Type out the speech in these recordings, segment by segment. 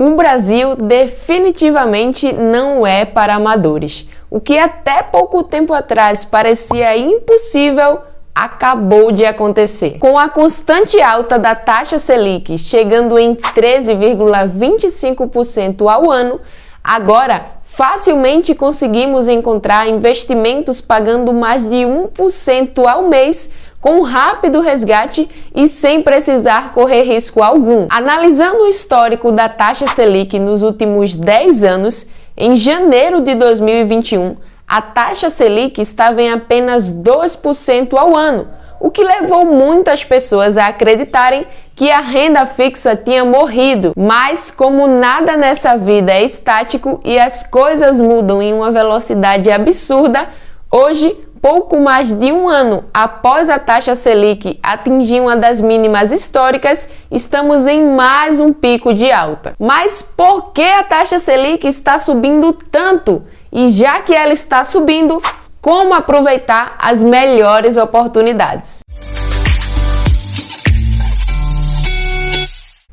O Brasil definitivamente não é para amadores. O que até pouco tempo atrás parecia impossível, acabou de acontecer. Com a constante alta da taxa Selic chegando em 13,25% ao ano, agora facilmente conseguimos encontrar investimentos pagando mais de 1% ao mês com rápido resgate e sem precisar correr risco algum. Analisando o histórico da taxa Selic nos últimos 10 anos, em janeiro de 2021, a taxa Selic estava em apenas 2% ao ano, o que levou muitas pessoas a acreditarem que a renda fixa tinha morrido. Mas como nada nessa vida é estático e as coisas mudam em uma velocidade absurda, hoje, pouco mais de um ano após a taxa Selic atingir uma das mínimas históricas, estamos em mais um pico de alta. Mas por que a taxa Selic está subindo tanto? E já que ela está subindo, como aproveitar as melhores oportunidades?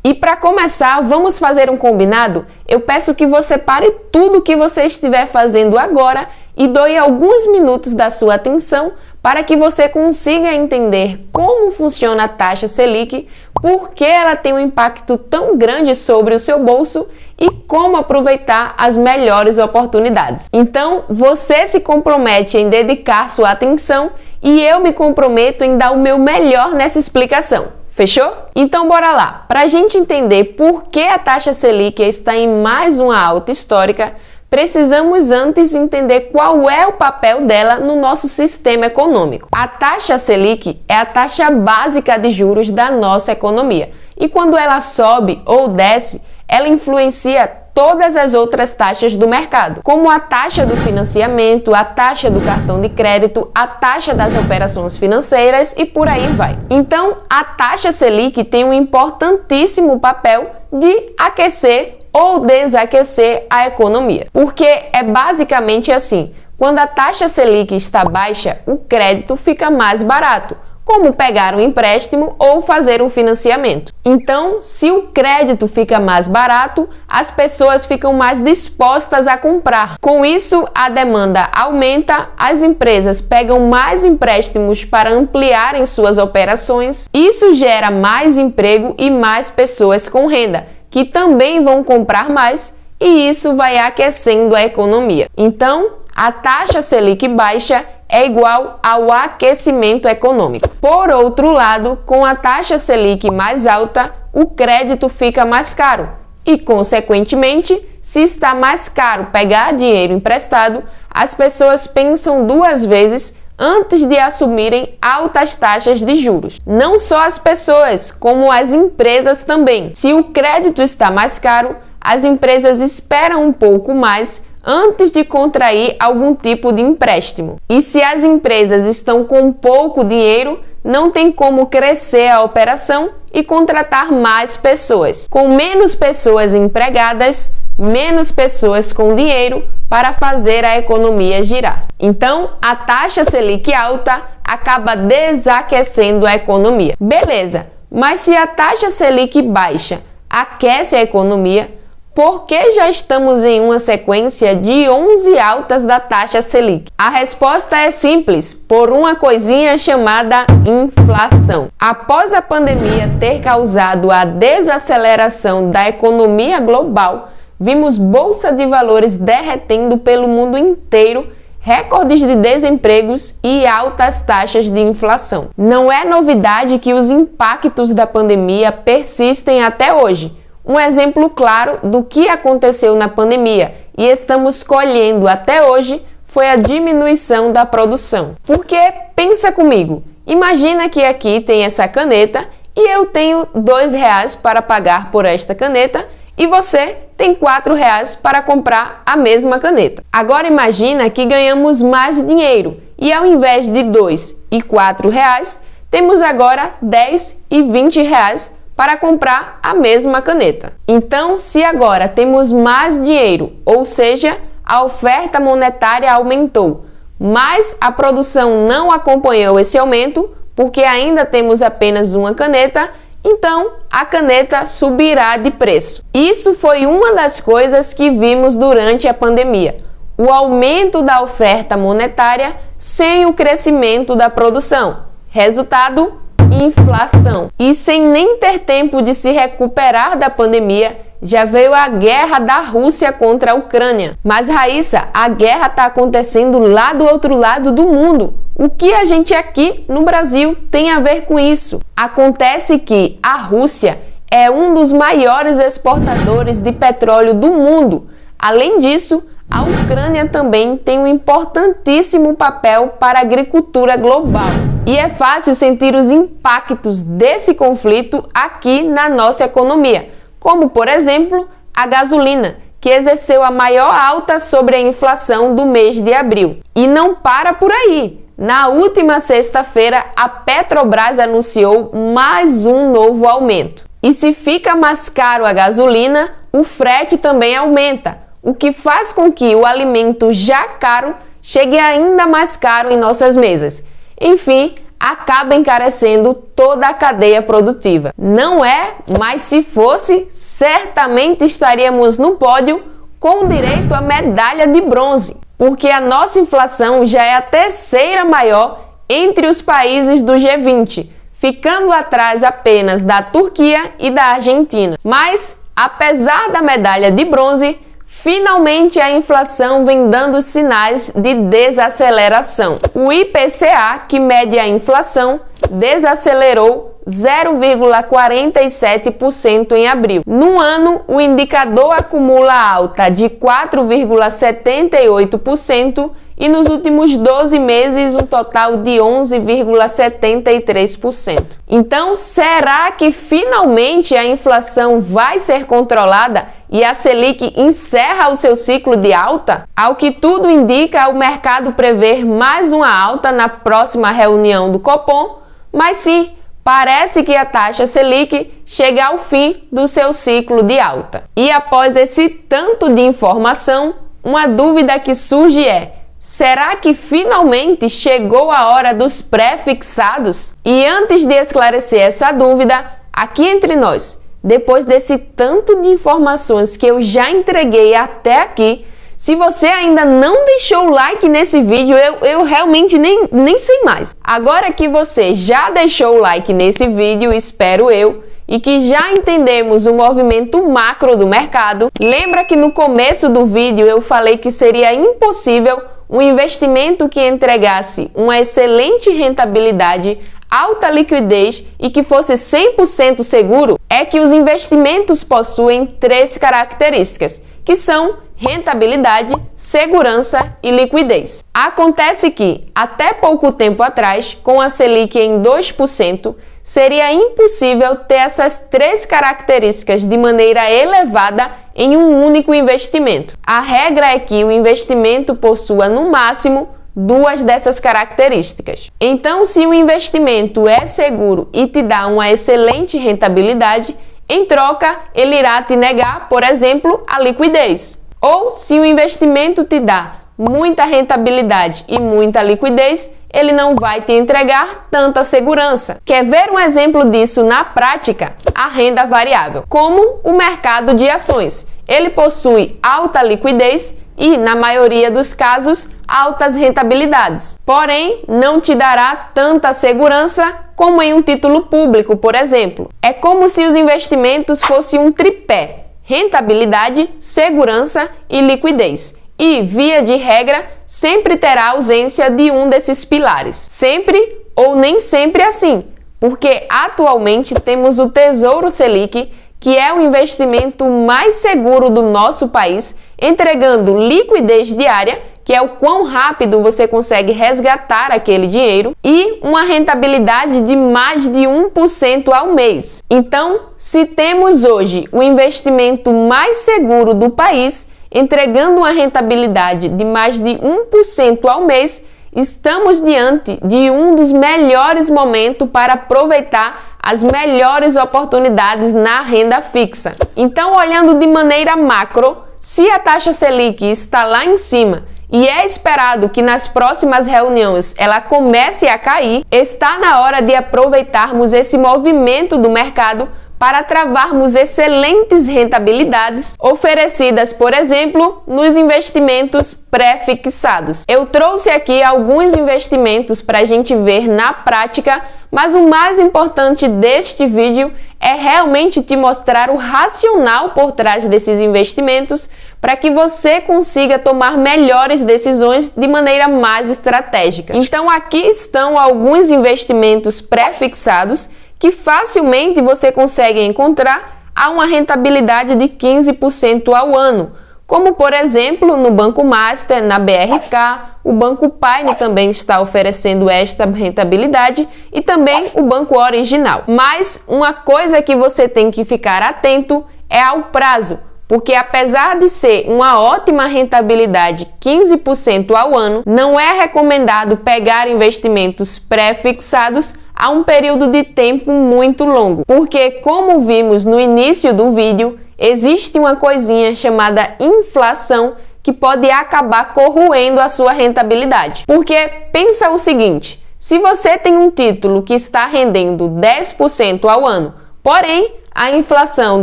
E para começar, vamos fazer um combinado? Eu peço que você pare tudo o que você estiver fazendo agora e doe alguns minutos da sua atenção para que você consiga entender como funciona a taxa Selic, por que ela tem um impacto tão grande sobre o seu bolso e como aproveitar as melhores oportunidades. Então, você se compromete em dedicar sua atenção e eu me comprometo em dar o meu melhor nessa explicação. Fechou? Então bora lá! Para a gente entender por que a taxa Selic está em mais uma alta histórica, precisamos antes entender qual é o papel dela no nosso sistema econômico. A taxa Selic é a taxa básica de juros da nossa economia e quando ela sobe ou desce, ela influencia todas as outras taxas do mercado, como a taxa do financiamento, a taxa do cartão de crédito, a taxa das operações financeiras e por aí vai. Então, a taxa Selic tem um importantíssimo papel de aquecer ou desaquecer a economia, porque é basicamente assim: quando a taxa Selic está baixa, o crédito fica mais barato, como pegar um empréstimo ou fazer um financiamento. Então, se o crédito fica mais barato, as pessoas ficam mais dispostas a comprar. Com isso, a demanda aumenta, as empresas pegam mais empréstimos para ampliarem suas operações. Isso gera mais emprego e mais pessoas com renda, que também vão comprar mais, e isso vai aquecendo a economia. Então, a taxa Selic baixa é igual ao aquecimento econômico. Por outro lado, com a taxa Selic mais alta, o crédito fica mais caro e, consequentemente, se está mais caro pegar dinheiro emprestado, as pessoas pensam duas vezes antes de assumirem altas taxas de juros. Não só as pessoas, como as empresas também. Se o crédito está mais caro, as empresas esperam um pouco mais antes de contrair algum tipo de empréstimo. E se as empresas estão com pouco dinheiro, não tem como crescer a operação e contratar mais pessoas. Com menos pessoas empregadas, menos pessoas com dinheiro para fazer a economia girar. Então, a taxa Selic alta acaba desaquecendo a economia. Beleza, mas se a taxa Selic baixa aquece a economia, por que já estamos em uma sequência de 11 altas da taxa Selic? A resposta é simples, por uma coisinha chamada inflação. Após a pandemia ter causado a desaceleração da economia global, vimos bolsa de valores derretendo pelo mundo inteiro, recordes de desempregos e altas taxas de inflação. Não é novidade que os impactos da pandemia persistem até hoje. Um exemplo claro do que aconteceu na pandemia e estamos colhendo até hoje foi a diminuição da produção. Porque, pensa comigo, imagina que aqui tem essa caneta e eu tenho R$2 para pagar por esta caneta e você tem R$4 para comprar a mesma caneta. Agora imagina que ganhamos mais dinheiro e ao invés de R$2 e R$4, temos agora R$10 e R$20 para comprar a mesma caneta. Então, se agora temos mais dinheiro, ou seja, a oferta monetária aumentou, mas a produção não acompanhou esse aumento, porque ainda temos apenas uma caneta, então a caneta subirá de preço. Isso foi uma das coisas que vimos durante a pandemia: o aumento da oferta monetária sem o crescimento da produção. Resultado: inflação. E sem nem ter tempo de se recuperar da pandemia, já veio a guerra da Rússia contra a Ucrânia. Mas, Raíssa, a guerra está acontecendo lá do outro lado do mundo. O que a gente aqui no Brasil tem a ver com isso? Acontece que a Rússia é um dos maiores exportadores de petróleo do mundo. Além disso, a Ucrânia também tem um importantíssimo papel para a agricultura global. E é fácil sentir os impactos desse conflito aqui na nossa economia, como, por exemplo, a gasolina, que exerceu a maior alta sobre a inflação do mês de abril. E não para por aí. Na última sexta-feira, a Petrobras anunciou mais um novo aumento. E se fica mais caro a gasolina, o frete também aumenta, o que faz com que o alimento já caro chegue ainda mais caro em nossas mesas. Enfim, acaba encarecendo toda a cadeia produtiva. Não é, mas se fosse, certamente estaríamos no pódio com direito à medalha de bronze, porque a nossa inflação já é a terceira maior entre os países do G20, ficando atrás apenas da Turquia e da Argentina. Mas, apesar da medalha de bronze, finalmente a inflação vem dando sinais de desaceleração. O IPCA, que mede a inflação, desacelerou 0,47% em abril. No ano, o indicador acumula alta de 4,78% e nos últimos 12 meses um total de 11,73%. Então, será que finalmente a inflação vai ser controlada e a Selic encerra o seu ciclo de alta? Ao que tudo indica, o mercado prevê mais uma alta na próxima reunião do Copom, mas sim, parece que a taxa Selic chega ao fim do seu ciclo de alta. E após esse tanto de informação, uma dúvida que surge é: será que finalmente chegou a hora dos pré-fixados? E antes de esclarecer essa dúvida, aqui entre nós, depois desse tanto de informações que eu já entreguei até aqui, se você ainda não deixou o like nesse vídeo, eu realmente nem sei mais. Agora que você já deixou o like nesse vídeo, espero eu, e que já entendemos o movimento macro do mercado, lembra que no começo do vídeo eu falei que seria impossível um investimento que entregasse uma excelente rentabilidade, alta liquidez e que fosse 100% seguro? É que os investimentos possuem três características, que são rentabilidade, segurança e liquidez. Acontece que, até pouco tempo atrás, com a Selic em 2%, seria impossível ter essas três características de maneira elevada em um único investimento. A regra é que o investimento possua, no máximo, duas dessas características. Então, se o investimento é seguro e te dá uma excelente rentabilidade, em troca, ele irá te negar, por exemplo, a liquidez. Ou, se o investimento te dá muita rentabilidade e muita liquidez, ele não vai te entregar tanta segurança. Quer ver um exemplo disso na prática? A renda variável, como o mercado de ações. Ele possui alta liquidez e, na maioria dos casos, altas rentabilidades. Porém, não te dará tanta segurança como em um título público, por exemplo. É como se os investimentos fossem um tripé: rentabilidade, segurança e liquidez. E, via de regra, sempre terá ausência de um desses pilares. Sempre ou nem sempre assim, porque atualmente temos o Tesouro Selic, que é o investimento mais seguro do nosso país, entregando liquidez diária, que é o quão rápido você consegue resgatar aquele dinheiro, e uma rentabilidade de mais de 1% ao mês. Então, se temos hoje o investimento mais seguro do país, entregando uma rentabilidade de mais de 1% ao mês, estamos diante de um dos melhores momentos para aproveitar as melhores oportunidades na renda fixa. Então, olhando de maneira macro, se a taxa Selic está lá em cima e é esperado que nas próximas reuniões ela comece a cair, está na hora de aproveitarmos esse movimento do mercado para travarmos excelentes rentabilidades oferecidas, por exemplo, nos investimentos pré-fixados. Eu trouxe aqui alguns investimentos para a gente ver na prática, mas o mais importante deste vídeo é realmente te mostrar o racional por trás desses investimentos para que você consiga tomar melhores decisões de maneira mais estratégica. Então aqui estão alguns investimentos pré-fixados que facilmente você consegue encontrar a uma rentabilidade de 15% ao ano, como por exemplo no Banco Master, na BRK, o Banco Paine também está oferecendo esta rentabilidade e também o Banco Original. Mas uma coisa que você tem que ficar atento é ao prazo, porque apesar de ser uma ótima rentabilidade, 15% ao ano, não é recomendado pegar investimentos pré-fixados a um período de tempo muito longo, porque como vimos no início do vídeo, existe uma coisinha chamada inflação que pode acabar corroendo a sua rentabilidade. Porque pensa o seguinte, se você tem um título que está rendendo 10% ao ano, porém a inflação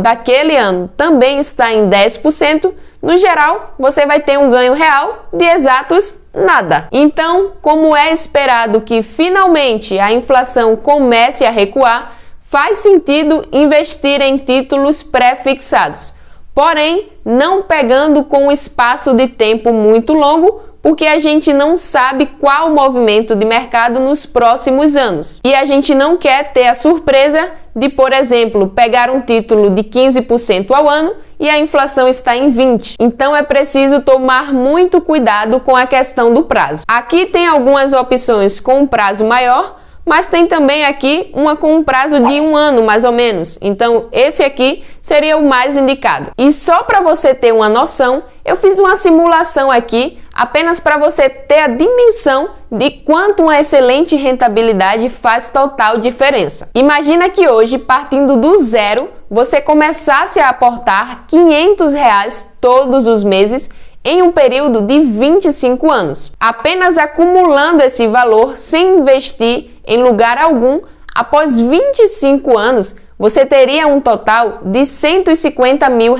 daquele ano também está em 10%, no geral, você vai ter um ganho real de exatos nada. Então, como é esperado que finalmente a inflação comece a recuar, faz sentido investir em títulos pré-fixados. Porém, não pegando com um espaço de tempo muito longo, porque a gente não sabe qual o movimento de mercado nos próximos anos. E a gente não quer ter a surpresa de, por exemplo, pegar um título de 15% ao ano e a inflação está em 20%. Então é preciso tomar muito cuidado com a questão do prazo. Aqui tem algumas opções com um prazo maior, mas tem também aqui uma com um prazo de 1 ano, mais ou menos. Então, esse aqui seria o mais indicado. E só para você ter uma noção, eu fiz uma simulação aqui, apenas para você ter a dimensão de quanto uma excelente rentabilidade faz total diferença. Imagina que hoje, partindo do zero, você começasse a aportar R$500 todos os meses em um período de 25 anos. Apenas acumulando esse valor sem investir em lugar algum, após 25 anos, você teria um total de R$150 mil.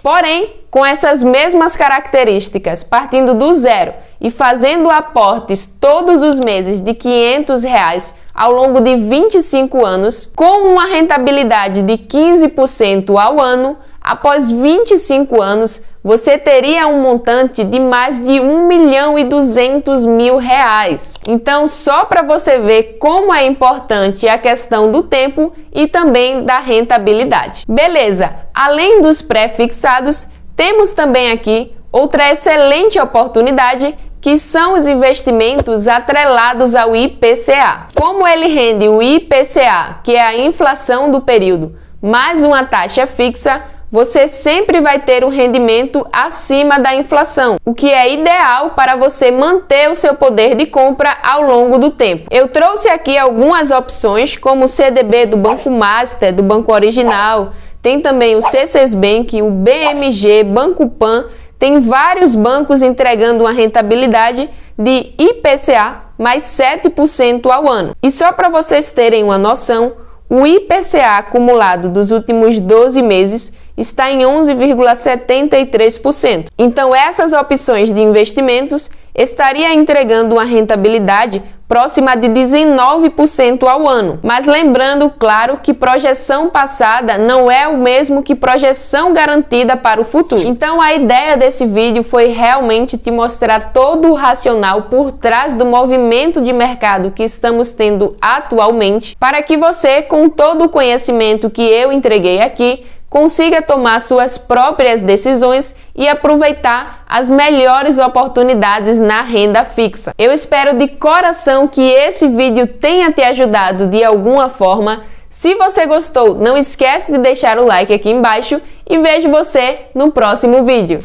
Porém, com essas mesmas características, partindo do zero e fazendo aportes todos os meses de R$500 ao longo de 25 anos, com uma rentabilidade de 15% ao ano, após 25 anos, você teria um montante de mais de R$1.200.000. Então, só para você ver como é importante a questão do tempo e também da rentabilidade. Beleza, além dos pré-fixados, temos também aqui outra excelente oportunidade, que são os investimentos atrelados ao IPCA. Como ele rende o IPCA, que é a inflação do período, mais uma taxa fixa, você sempre vai ter um rendimento acima da inflação, o que é ideal para você manter o seu poder de compra ao longo do tempo. Eu trouxe aqui algumas opções, como o CDB do Banco Master, do Banco Original, tem também o C6 Bank, o BMG, Banco Pan, tem vários bancos entregando uma rentabilidade de IPCA mais 7% ao ano. E só para vocês terem uma noção, o IPCA acumulado dos últimos 12 meses está em 11,73%. Então, essas opções de investimentos estaria entregando uma rentabilidade próxima de 19% ao ano. Mas lembrando, claro, que projeção passada não é o mesmo que projeção garantida para o futuro. Então, a ideia desse vídeo foi realmente te mostrar todo o racional por trás do movimento de mercado que estamos tendo atualmente, para que você, com todo o conhecimento que eu entreguei aqui, consiga tomar suas próprias decisões e aproveitar as melhores oportunidades na renda fixa. Eu espero de coração que esse vídeo tenha te ajudado de alguma forma. Se você gostou, não esquece de deixar o like aqui embaixo e vejo você no próximo vídeo.